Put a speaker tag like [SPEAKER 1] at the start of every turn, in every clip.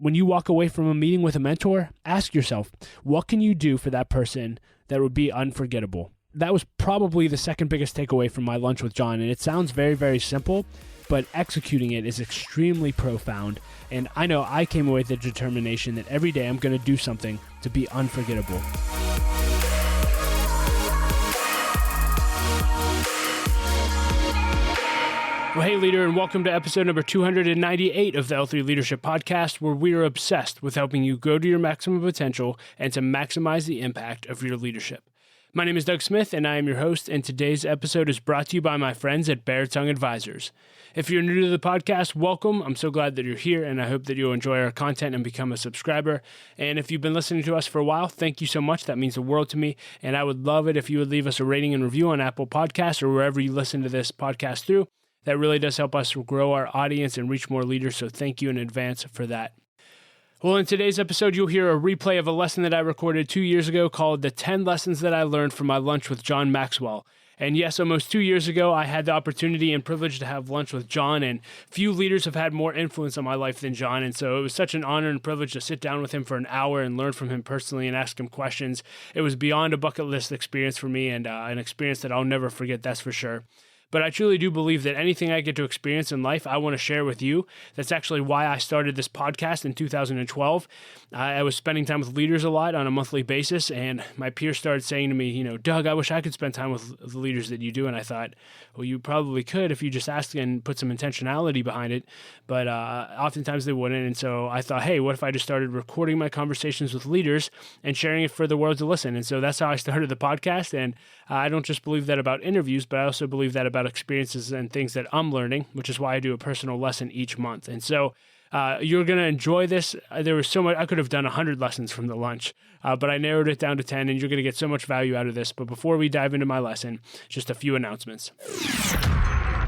[SPEAKER 1] when you walk away from a meeting with a mentor, ask yourself, what can you do for that person that would be unforgettable? That was probably the second biggest takeaway from my lunch with John, and it sounds very, very simple, but executing it is extremely profound, and I know I came away with the determination that every day I'm going to do something to be unforgettable. Well, hey, leader, and welcome to episode number 298 of the L3 Leadership Podcast, where we are obsessed with helping you grow to your maximum potential and to maximize the impact of your leadership. My name is Doug Smith, and I am your host, and today's episode is brought to you by my friends at Bare Tongue Advisors. If you're new to the podcast, welcome. I'm so glad that you're here, and I hope that you'll enjoy our content and become a subscriber. And if you've been listening to us for a while, thank you so much. That means the world to me, and I would love it if you would leave us a rating and review on Apple Podcasts or wherever you listen to this podcast through. That really does help us grow our audience and reach more leaders, so thank you in advance for that. Well, in today's episode, you'll hear a replay of a lesson that I recorded 2 years ago called The 10 Lessons That I Learned from My Lunch with John Maxwell. And yes, almost 2 years ago, I had the opportunity and privilege to have lunch with John, and few leaders have had more influence on my life than John, and so it was such an honor and privilege to sit down with him for an hour and learn from him personally and ask him questions. It was beyond a bucket list experience for me, and an experience that I'll never forget, that's for sure. But I truly do believe that anything I get to experience in life, I want to share with you. That's actually why I started this podcast in 2012. I was spending time with leaders a lot on a monthly basis, and my peers started saying to me, Doug, I wish I could spend time with the leaders that you do. And I thought, well, you probably could if you just asked and put some intentionality behind it. But oftentimes they wouldn't. And so I thought, hey, what if I just started recording my conversations with leaders and sharing it for the world to listen? And so that's how I started the podcast. And I don't just believe that about interviews, but I also believe that about experiences and things that I'm learning, which is why I do a personal lesson each month. And so you're going to enjoy this. There was so much, I could have done 100 lessons from the lunch, but I narrowed it down to 10, and you're going to get so much value out of this. But before we dive into my lesson, just a few announcements.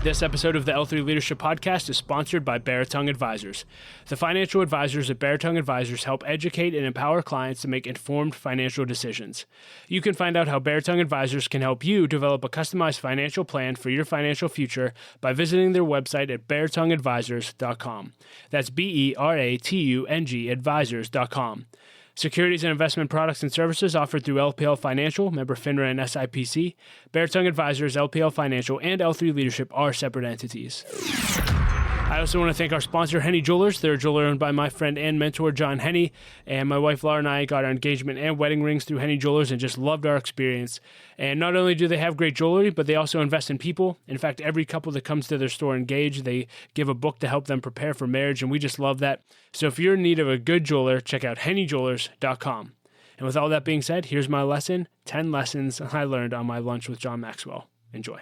[SPEAKER 1] This episode of the L3 Leadership Podcast is sponsored by Bare Tongue Advisors. The financial advisors at Bare Tongue Advisors help educate and empower clients to make informed financial decisions. You can find out how Bare Tongue Advisors can help you develop a customized financial plan for your financial future by visiting their website at baretongueadvisors.com. That's BERATUNG advisors.com. Securities and investment products and services offered through LPL Financial, member FINRA and SIPC. Bare Tongue Advisors, LPL Financial, and L3 Leadership are separate entities. I also want to thank our sponsor, Henny Jewelers. They're a jeweler owned by my friend and mentor, John Henny. And my wife, Laura, and I got our engagement and wedding rings through Henny Jewelers and just loved our experience. And not only do they have great jewelry, but they also invest in people. In fact, every couple that comes to their store engaged, they give a book to help them prepare for marriage, and we just love that. So if you're in need of a good jeweler, check out hennyjewelers.com. And with all that being said, here's my lesson, 10 lessons I learned on my lunch with John Maxwell. Enjoy.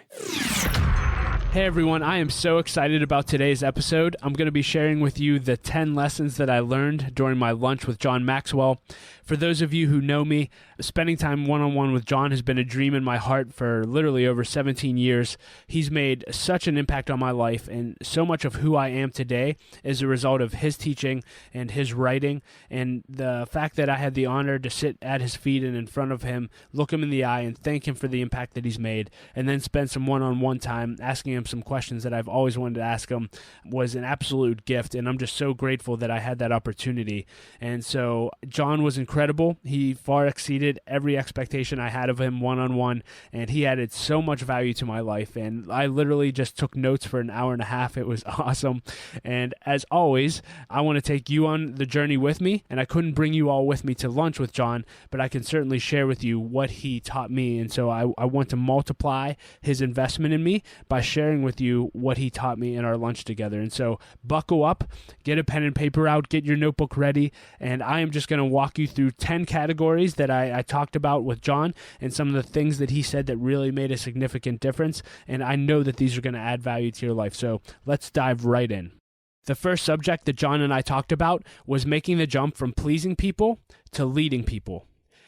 [SPEAKER 1] Hey everyone, I am so excited about today's episode. I'm going to be sharing with you the 10 lessons that I learned during my lunch with John Maxwell. For those of you who know me, spending time one-on-one with John has been a dream in my heart for literally over 17 years. He's made such an impact on my life, and so much of who I am today is a result of his teaching and his writing, and the fact that I had the honor to sit at his feet and in front of him, look him in the eye and thank him for the impact that he's made, and then spend some one-on-one time asking him some questions that I've always wanted to ask him was an absolute gift, and I'm just so grateful that I had that opportunity. And so John was incredible. He far exceeded every expectation I had of him one-on-one, and he added so much value to my life, and I literally just took notes for an hour and a half. It was awesome. And as always, I want to take you on the journey with me, and I couldn't bring you all with me to lunch with John, but I can certainly share with you what he taught me. And so I want to multiply his investment in me by sharing with you what he taught me in our lunch together. And so buckle up, get a pen and paper out, get your notebook ready, and I am just going to walk you through 10 categories that I talked about with John and some of the things that he said that really made a significant difference. And I know that these are going to add value to your life. So let's dive right in. The first subject that John and I talked about was making the jump from pleasing people to leading people.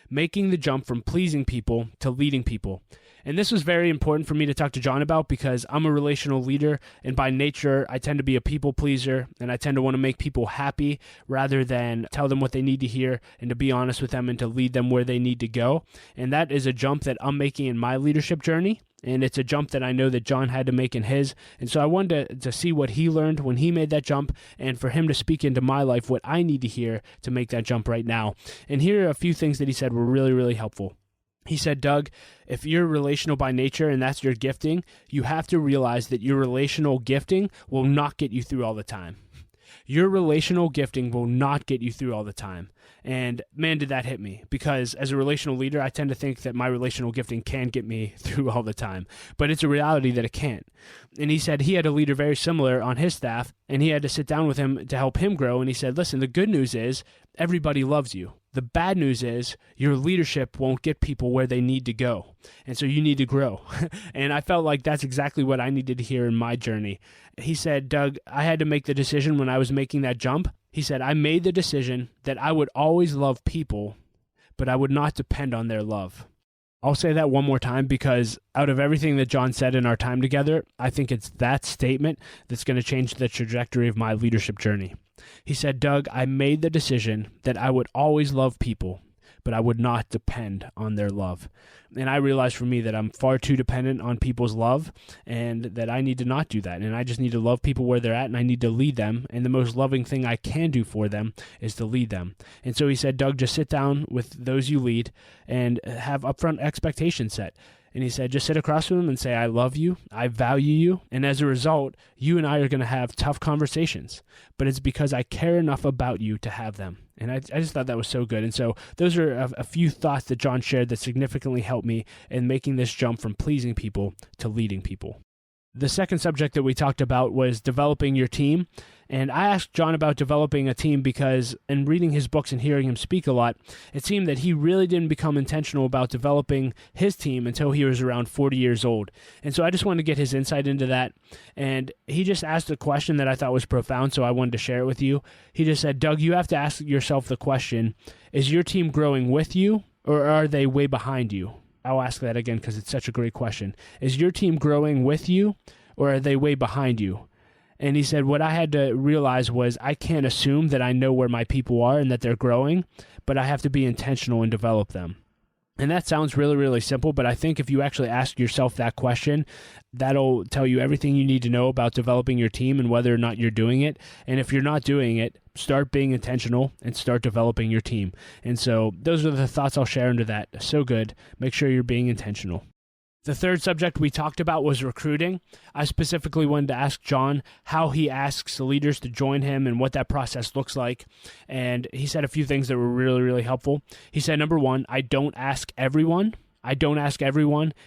[SPEAKER 1] Making the jump from pleasing people to leading people. And this was very important for me to talk to John about because I'm a relational leader, and by nature, I tend to be a people pleaser, and I tend to want to make people happy rather than tell them what they need to hear and to be honest with them and to lead them where they need to go. And that is a jump that I'm making in my leadership journey. and it's a jump that I know that John had to make in his. And so I wanted to see what he learned when he made that jump, and for him to speak into my life what I need to hear to make that jump right now. And here are a few things that he said were really, really helpful. He said, Doug, if you're relational by nature and that's your gifting, you have to realize that your relational gifting will not get you through all the time. Your relational gifting will not get you through all the time. And man, did that hit me, because as a relational leader, I tend to think that my relational gifting can get me through all the time, but it's a reality that it can't. And he said he had a leader very similar on his staff, and he had to sit down with him to help him grow. And he said, listen, the good news is everybody loves you. The bad news is your leadership won't get people where they need to go. And so you need to grow. And I felt like that's exactly what I needed to hear in my journey. He said, Doug, I had to make the decision when I was making that jump. He said, I made the decision that I would always love people, but I would not depend on their love. I'll say that one more time, because out of everything that John said in our time together, I think it's that statement that's going to change the trajectory of my leadership journey. He said, Doug, I made the decision that I would always love people, but I would not depend on their love. And I realized for me that I'm far too dependent on people's love, and that I need to not do that. And I just need to love people where they're at, and I need to lead them. And the most loving thing I can do for them is to lead them. And so he said, Doug, just sit down with those you lead and have upfront expectations set. And he said, just sit across from them and say, I love you, I value you. And as a result, you and I are going to have tough conversations, but it's because I care enough about you to have them. And I just thought that was so good. And so those are a few thoughts that John shared that significantly helped me in making this jump from pleasing people to leading people. The second subject that we talked about was developing your team. And I asked John about developing a team because in reading his books and hearing him speak a lot, it seemed that he really didn't become intentional about developing his team until he was around 40 years old. And so I just wanted to get his insight into that. And he just asked a question that I thought was profound, so I wanted to share it with you. He just said, Doug, you have to ask yourself the question, is your team growing with you, or are they way behind you? I'll ask that again because it's such a great question. Is your team growing with you, or are they way behind you? And he said, what I had to realize was I can't assume that I know where my people are and that they're growing, but I have to be intentional and develop them. And that sounds really, really simple, but I think if you actually ask yourself that question, that'll tell you everything you need to know about developing your team and whether or not you're doing it. And if you're not doing it, start being intentional and start developing your team. And so those are the thoughts I'll share into that. So good. Make sure you're being intentional. The third subject we talked about was recruiting. I specifically wanted to ask John how he asks the leaders to join him and what that process looks like. And he said a few things that were really, really helpful. He said, number one, I don't ask everyone.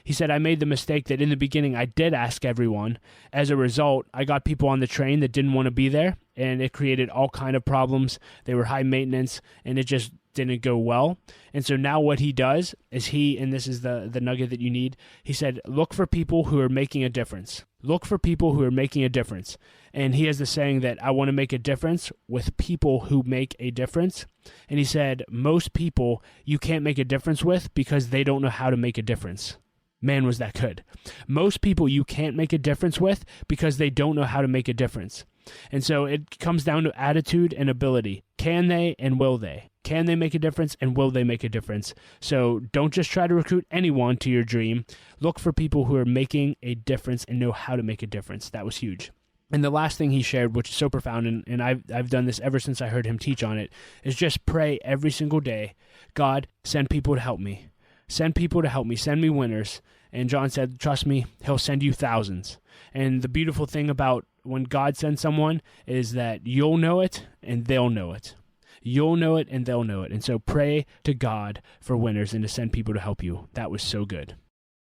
[SPEAKER 1] He said, I made the mistake that in the beginning I did ask everyone. As a result, I got people on the train that didn't want to be there, and it created all kind of problems. They were high maintenance, and it just didn't go well. And so now what he does is and this is the nugget that you need, he said, look for people who are making a difference. Look for people who are making a difference. And he has the saying that I want to make a difference with people who make a difference. And he said, most people you can't make a difference with because they don't know how to make a difference. Man, was that good. Most people you can't make a difference with because they don't know how to make a difference. And so it comes down to attitude and ability. Can they and will they? Can they make a difference and will they make a difference? So don't just try to recruit anyone to your dream. Look for people who are making a difference and know how to make a difference. That was huge. And the last thing he shared, which is so profound, and I've done this ever since I heard him teach on it, is just pray every single day, God, send people to help me. Send people to help me. Send me winners. And John said, trust me, he'll send you thousands. And the beautiful thing about when God sends someone is that you'll know it and they'll know it. You'll know it and they'll know it. And so pray to God for winners and to send people to help you. That was so good.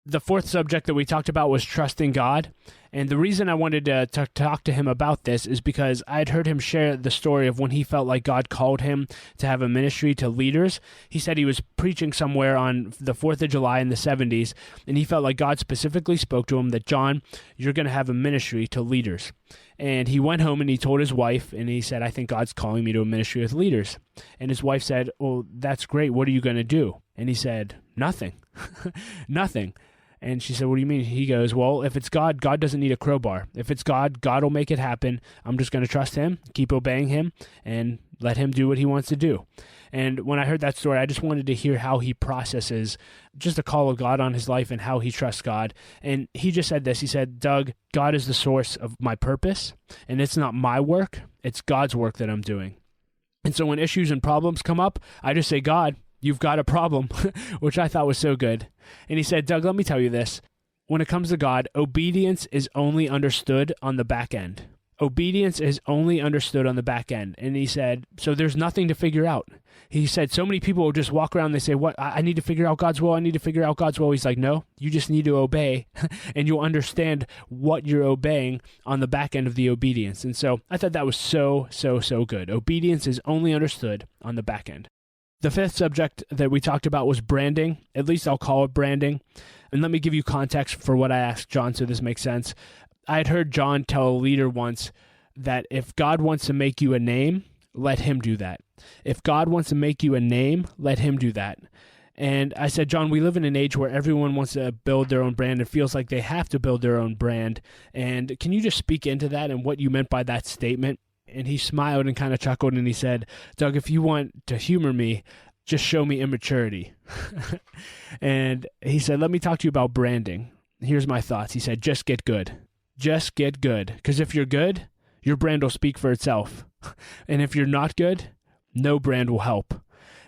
[SPEAKER 1] The fourth subject that we talked about was trusting God. And the reason I wanted to talk to him about this is because I'd heard him share the story of when he felt like God called him to have a ministry to leaders. He said he was preaching somewhere on the 4th of July in the 70s, and he felt like God specifically spoke to him that, John, you're going to have a ministry to leaders. And he went home and he told his wife, and he said, I think God's calling me to a ministry with leaders. And his wife said, well, that's great. What are you going to do? And he said, nothing. Nothing. And she said, what do you mean? He goes, well, if it's God, God doesn't need a crowbar. If it's God, God will make it happen. I'm just going to trust him, keep obeying him, and let him do what he wants to do. And when I heard that story, I just wanted to hear how he processes just the call of God on his life and how he trusts God. And he just said this. He said, Doug, God is the source of my purpose, and it's not my work. It's God's work that I'm doing. And so when issues and problems come up, I just say, God, you've got a problem, which I thought was so good. And he said, Doug, let me tell you this. When it comes to God, obedience is only understood on the back end. Obedience is only understood on the back end. And he said, so there's nothing to figure out. He said, so many people will just walk around and they say, what? I need to figure out God's will. I need to figure out God's will. He's like, no, you just need to obey and you'll understand what you're obeying on the back end of the obedience. And so I thought that was so good. Obedience is only understood on the back end. The fifth subject that we talked about was branding. At least I'll call it branding. And let me give you context for what I asked John so this makes sense. I had heard John tell a leader once that if God wants to make you a name, let him do that. If God wants to make you a name, let him do that. And I said, John, we live in an age where everyone wants to build their own brand and feels like they have to build their own brand. And can you just speak into that and what you meant by that statement? And he smiled and kind of chuckled and he said, Doug, if you want to humor me, just show me immaturity. And he said, let me talk to you about branding. Here's my thoughts. He said, just get good. Just get good. Because if you're good, your brand will speak for itself. And if you're not good, no brand will help.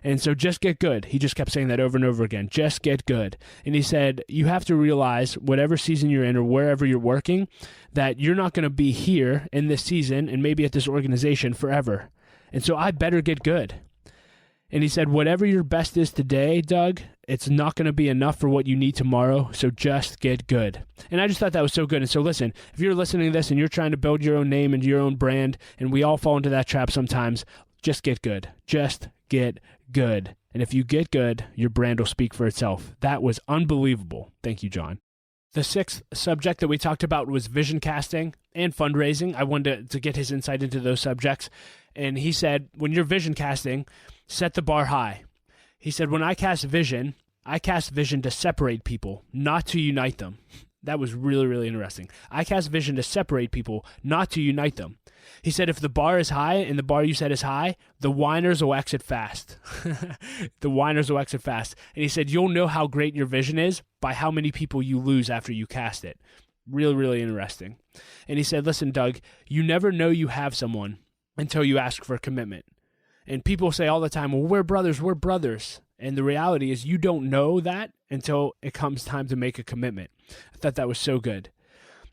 [SPEAKER 1] And so just get good. He just kept saying that over and over again. Just get good. And he said, you have to realize whatever season you're in or wherever you're working, that you're not going to be here in this season and maybe at this organization forever. And so I better get good. And he said, whatever your best is today, Doug, it's not going to be enough for what you need tomorrow. So just get good. And I just thought that was so good. And so listen, if you're listening to this and you're trying to build your own name and your own brand, and we all fall into that trap sometimes, just get good. Just get good. And if you get good, your brand will speak for itself. That was unbelievable. Thank you, John. The sixth subject that we talked about was vision casting and fundraising. I wanted to get his insight into those subjects. And he said, when you're vision casting, set the bar high. He said, when I cast vision to separate people, not to unite them. That was really interesting. I cast vision to separate people, not to unite them. He said, if the bar is high and the bar you set is high, the whiners will exit fast. The whiners will exit fast. And he said, you'll know how great your vision is by how many people you lose after you cast it. Really interesting. And he said, listen, Doug, you never know you have someone until you ask for a commitment. And people say all the time, well, we're brothers. And the reality is you don't know that until it comes time to make a commitment. I thought that was so good.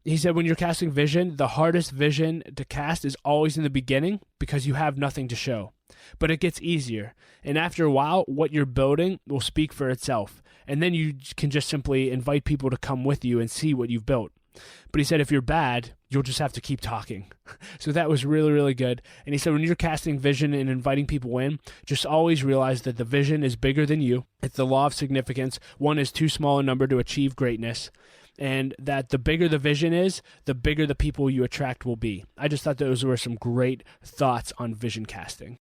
[SPEAKER 1] He said, when you're casting vision, the hardest vision to cast is always in the beginning because you have nothing to show. But it gets easier. And after a while, what you're building will speak for itself. And then you can just simply invite people to come with you and see what you've built. But he said, if you're bad, you'll just have to keep talking. So that was really good. And he said, when you're casting vision and inviting people in, just always realize that the vision is bigger than you. It's the law of significance. One is too small a number to achieve greatness. And that the bigger the vision is, the bigger the people you attract will be. I just thought those were some great thoughts on vision casting.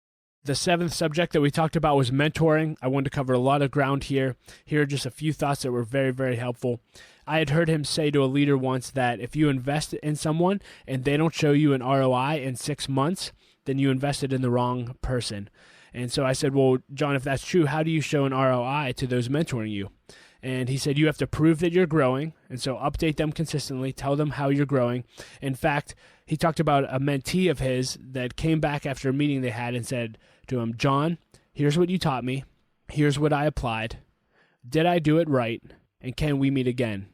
[SPEAKER 1] The seventh subject that we talked about was mentoring. I wanted to cover a lot of ground here. Here are just a few thoughts that were very helpful. I had heard him say to a leader once that if you invest in someone and they don't show you an ROI in 6 months, then you invested in the wrong person. And so I said, well, John, if that's true, how do you show an ROI to those mentoring you? And he said, you have to prove that you're growing. And so update them consistently, tell them how you're growing. In fact, he talked about a mentee of his that came back after a meeting they had and said to him, John, here's what you taught me. Here's what I applied. Did I do it right? And can we meet again?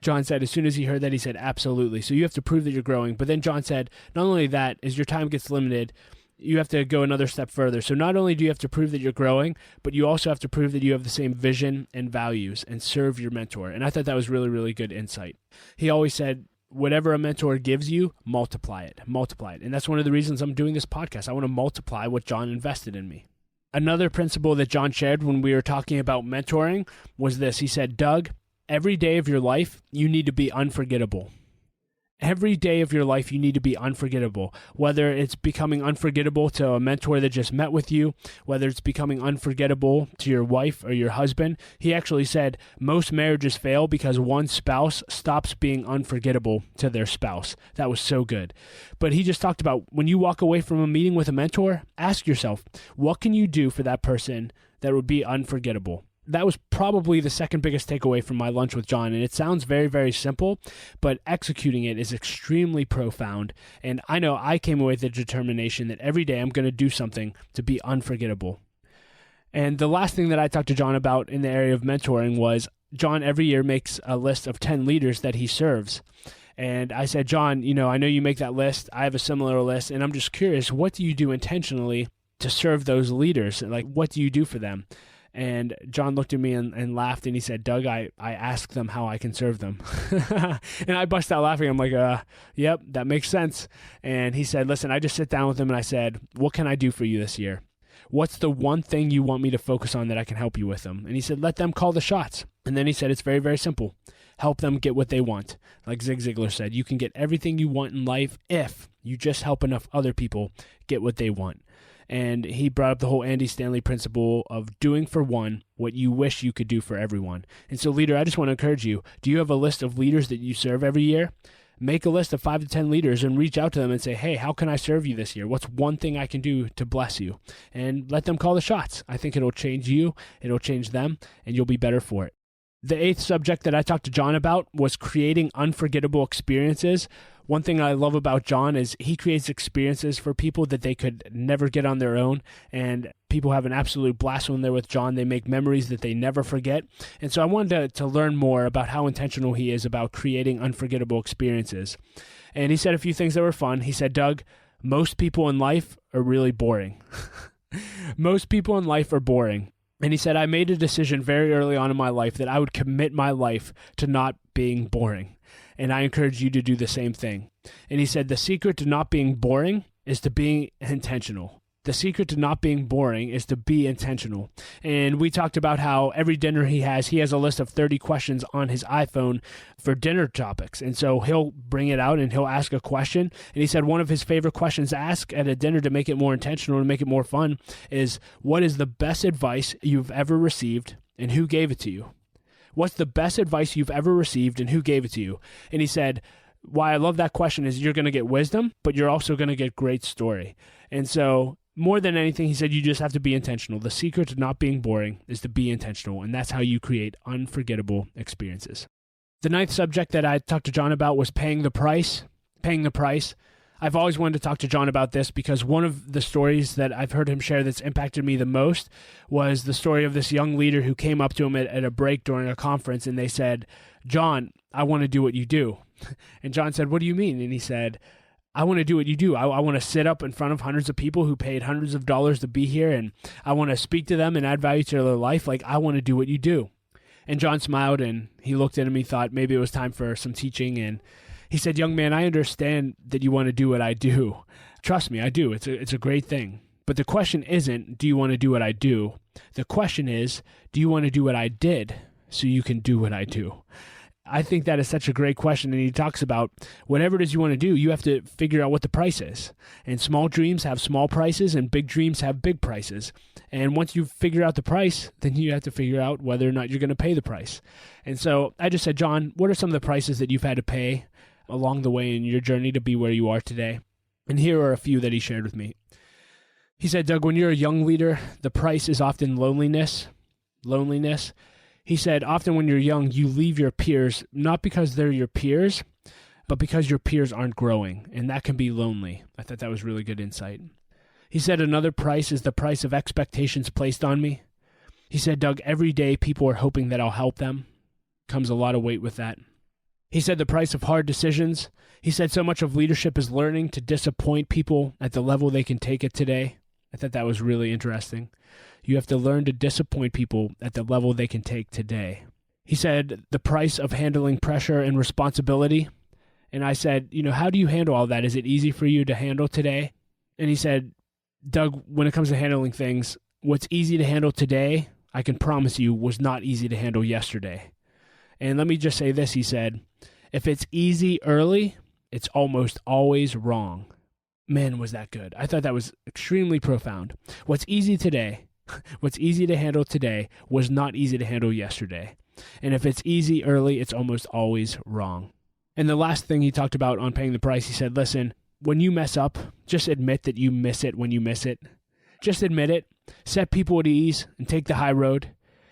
[SPEAKER 1] John said, as soon as he heard that, he said, absolutely. So you have to prove that you're growing. But then John said, not only that, as your time gets limited, you have to go another step further. So not only do you have to prove that you're growing, but you also have to prove that you have the same vision and values and serve your mentor. And I thought that was really good insight. He always said, whatever a mentor gives you, multiply it. And that's one of the reasons I'm doing this podcast. I want to multiply what John invested in me. Another principle that John shared when we were talking about mentoring was this. He said, Doug, every day of your life, you need to be unforgettable. Every day of your life, you need to be unforgettable, whether it's becoming unforgettable to a mentor that just met with you, whether it's becoming unforgettable to your wife or your husband. He actually said most marriages fail because one spouse stops being unforgettable to their spouse. That was so good. But he just talked about when you walk away from a meeting with a mentor, ask yourself, what can you do for that person that would be unforgettable? That was probably the second biggest takeaway from my lunch with John. And it sounds very, very simple, but executing it is extremely profound. And I know I came away with the determination that every day I'm going to do something to be unforgettable. And the last thing that I talked to John about in the area of mentoring was John every year makes a list of 10 leaders that he serves. And I said, John, I know you make that list. I have a similar list. And I'm just curious, what do you do intentionally to serve those leaders? Like, what do you do for them? And John looked at me and laughed, and he said, Doug, I ask them how I can serve them. And I bust out laughing. I'm like, yep, that makes sense. And he said, listen, I just sit down with him and I said, what can I do for you this year? What's the one thing you want me to focus on that I can help you with them? And he said, let them call the shots. And then he said, it's very, very simple. Help them get what they want. Like Zig Ziglar said, you can get everything you want in life if you just help enough other people get what they want. And he brought up the whole Andy Stanley principle of doing for one what you wish you could do for everyone. And so, leader, I just want to encourage you. Do you have a list of leaders that you serve every year? Make a list of 5 to 10 leaders and reach out to them and say, hey, how can I serve you this year? What's one thing I can do to bless you? And let them call the shots. I think it'll change you, it'll change them, and you'll be better for it. The 8th subject that I talked to John about was creating unforgettable experiences. One thing I love about John is he creates experiences for people that they could never get on their own, and people have an absolute blast when they're with John. They make memories that they never forget. And so I wanted to learn more about how intentional he is about creating unforgettable experiences. And he said a few things that were fun. He said, Doug, most people in life are really boring. Most people in life are boring. And he said, I made a decision very early on in my life that I would commit my life to not being boring. And I encourage you to do the same thing. And he said, the secret to not being boring is to being intentional. The secret to not being boring is to be intentional. And we talked about how every dinner he has a list of 30 questions on his iPhone for dinner topics. And so he'll bring it out and he'll ask a question. And he said one of his favorite questions to ask at a dinner to make it more intentional and make it more fun is, what is the best advice you've ever received and who gave it to you? What's the best advice you've ever received and who gave it to you? And he said, why I love that question is you're going to get wisdom, but you're also going to get great story. And so more than anything, he said, you just have to be intentional. The secret to not being boring is to be intentional, and that's how you create unforgettable experiences. The 9th subject that I talked to John about was paying the price. Paying the price. I've always wanted to talk to John about this because one of the stories that I've heard him share that's impacted me the most was the story of this young leader who came up to him at a break during a conference, and they said, John, I want to do what you do. And John said, what do you mean? And he said, I want to do what you do. I want to sit up in front of hundreds of people who paid hundreds of dollars to be here, and I want to speak to them and add value to their life. Like, I want to do what you do. And John smiled, and he looked at him. He thought maybe it was time for some teaching, and he said, young man, I understand that you want to do what I do. Trust me, I do. It's a great thing. But the question isn't, do you want to do what I do? The question is, do you want to do what I did so you can do what I do? I think that is such a great question. And he talks about whatever it is you want to do, you have to figure out what the price is. And small dreams have small prices and big dreams have big prices. And once you figure out the price, then you have to figure out whether or not you're going to pay the price. And so I just said, John, what are some of the prices that you've had to pay along the way in your journey to be where you are today? And here are a few that he shared with me. He said, Doug, when you're a young leader, the price is often loneliness. He said, often when you're young, you leave your peers, not because they're your peers, but because your peers aren't growing, and that can be lonely. I thought that was really good insight. He said, another price is the price of expectations placed on me. He said, Doug, every day people are hoping that I'll help them. Comes a lot of weight with that. He said, the price of hard decisions. He said, so much of leadership is learning to disappoint people at the level they can take it today. I thought that was really interesting. You have to learn to disappoint people at the level they can take today. He said, the price of handling pressure and responsibility. And I said, how do you handle all that? Is it easy for you to handle today? And he said, Doug, when it comes to handling things, what's easy to handle today, I can promise you, was not easy to handle yesterday. And let me just say this, he said, if it's easy early, it's almost always wrong. Man, was that good. I thought that was extremely profound. What's easy to handle today was not easy to handle yesterday. And if it's easy early, it's almost always wrong. And the last thing he talked about on paying the price, he said, listen, when you mess up, just admit that you miss it when you miss it. Just admit it. Set people at ease and take the high road.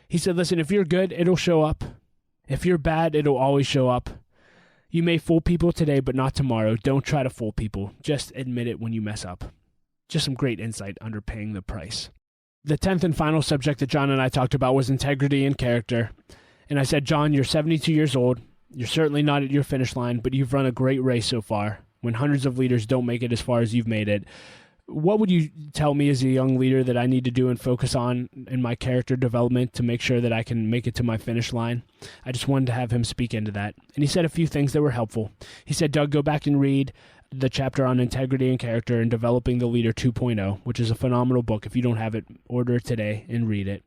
[SPEAKER 1] He said, listen, if you're good, it'll show up. If you're bad, it'll always show up. You may fool people today, but not tomorrow. Don't try to fool people. Just admit it when you mess up. Just some great insight under paying the price. The 10th and final subject that John and I talked about was integrity and character. And I said, John, you're 72 years old. You're certainly not at your finish line, but you've run a great race so far. When hundreds of leaders don't make it as far as you've made it, what would you tell me as a young leader that I need to do and focus on in my character development to make sure that I can make it to my finish line? I just wanted to have him speak into that. And he said a few things that were helpful. He said, Doug, go back and read the chapter on integrity and character and developing the leader 2.0, which is a phenomenal book. If you don't have it, order it today and read it.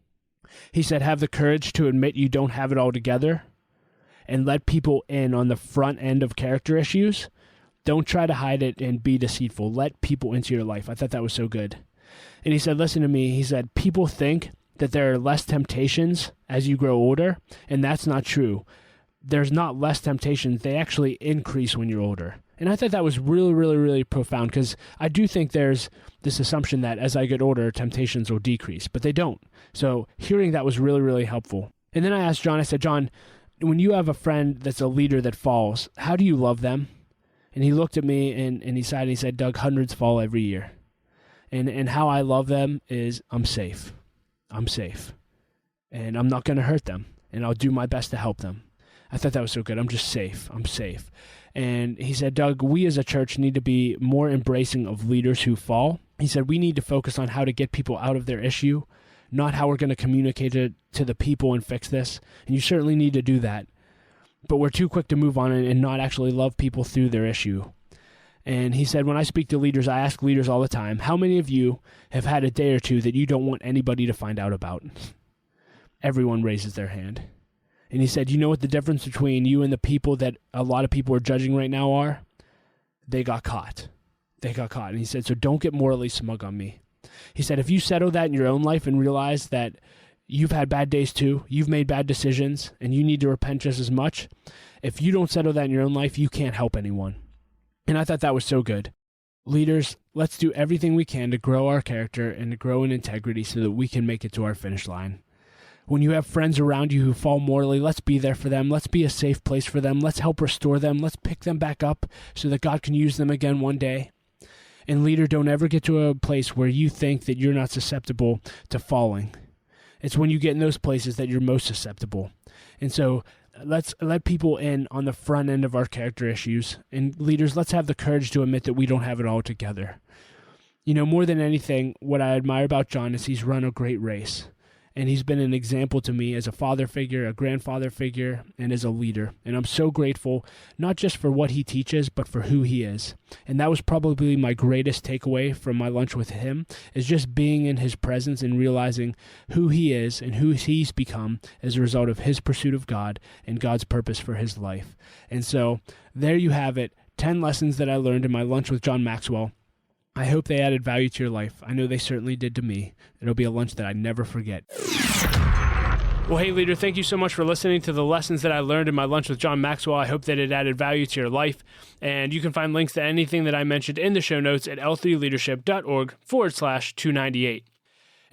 [SPEAKER 1] He said, have the courage to admit you don't have it all together and let people in on the front end of character issues. Don't try to hide it and be deceitful. Let people into your life. I thought that was so good. And he said, listen to me. He said, people think that there are less temptations as you grow older, and that's not true. There's not less temptations. They actually increase when you're older. And I thought that was really, really, really profound because I do think there's this assumption that as I get older, temptations will decrease, but they don't. So hearing that was really, really helpful. And then I asked John, I said, John, when you have a friend that's a leader that falls, how do you love them? And he looked at me and he sighed and he said, Doug, hundreds fall every year. And how I love them is I'm safe. I'm safe. And I'm not going to hurt them. And I'll do my best to help them. I thought that was so good. I'm just safe. I'm safe. And he said, Doug, we as a church need to be more embracing of leaders who fall. He said, we need to focus on how to get people out of their issue, not how we're going to communicate it to the people and fix this. And you certainly need to do that. But we're too quick to move on and not actually love people through their issue. And he said, when I speak to leaders, I ask leaders all the time, how many of you have had a day or two that you don't want anybody to find out about? Everyone raises their hand. And he said, you know what the difference between you and the people that a lot of people are judging right now are? They got caught. They got caught. And he said, so don't get morally smug on me. He said, if you settle that in your own life and realize that you've had bad days too, you've made bad decisions, and you need to repent just as much, if you don't settle that in your own life, you can't help anyone. And I thought that was so good. Leaders, let's do everything we can to grow our character and to grow in integrity so that we can make it to our finish line. When you have friends around you who fall morally, let's be there for them. Let's be a safe place for them. Let's help restore them. Let's pick them back up so that God can use them again one day. And leader, don't ever get to a place where you think that you're not susceptible to falling. It's when you get in those places that you're most susceptible. And so let's let people in on the front end of our character issues. And leaders, let's have the courage to admit that we don't have it all together. You know, more than anything, what I admire about John is he's run a great race. And he's been an example to me as a father figure, a grandfather figure, and as a leader. And I'm so grateful, not just for what he teaches, but for who he is. And that was probably my greatest takeaway from my lunch with him, is just being in his presence and realizing who he is and who he's become as a result of his pursuit of God and God's purpose for his life. And so there you have it, 10 lessons that I learned in my lunch with John Maxwell. I hope they added value to your life. I know they certainly did to me. It'll be a lunch that I never forget. Well, hey, leader, thank you so much for listening to the lessons that I learned in my lunch with John Maxwell. I hope that it added value to your life. And you can find links to anything that I mentioned in the show notes at l3leadership.org/298.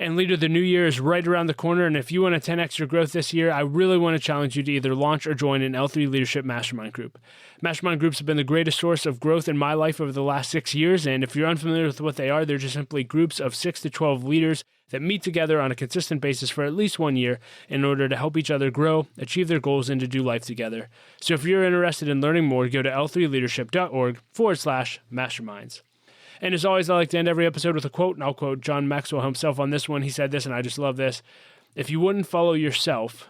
[SPEAKER 1] And leader, the new year is right around the corner, and if you want to 10x your growth this year, I really want to challenge you to either launch or join an L3 Leadership Mastermind Group. Mastermind groups have been the greatest source of growth in my life over the last 6 years, and if you're unfamiliar with what they are, they're just simply groups of 6 to 12 leaders that meet together on a consistent basis for at least 1 year in order to help each other grow, achieve their goals, and to do life together. So if you're interested in learning more, go to l3leadership.org/masterminds. And as always, I like to end every episode with a quote, and I'll quote John Maxwell himself on this one. He said this, and I just love this. If you wouldn't follow yourself,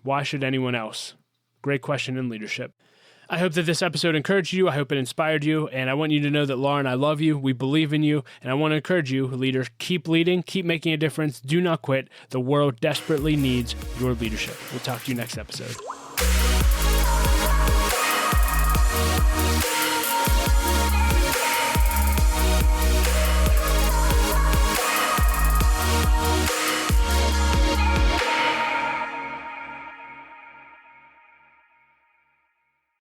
[SPEAKER 1] why should anyone else? Great question in leadership. I hope that this episode encouraged you. I hope it inspired you. And I want you to know that Laura and I love you. We believe in you. And I want to encourage you, leaders, keep leading, keep making a difference. Do not quit. The world desperately needs your leadership. We'll talk to you next episode.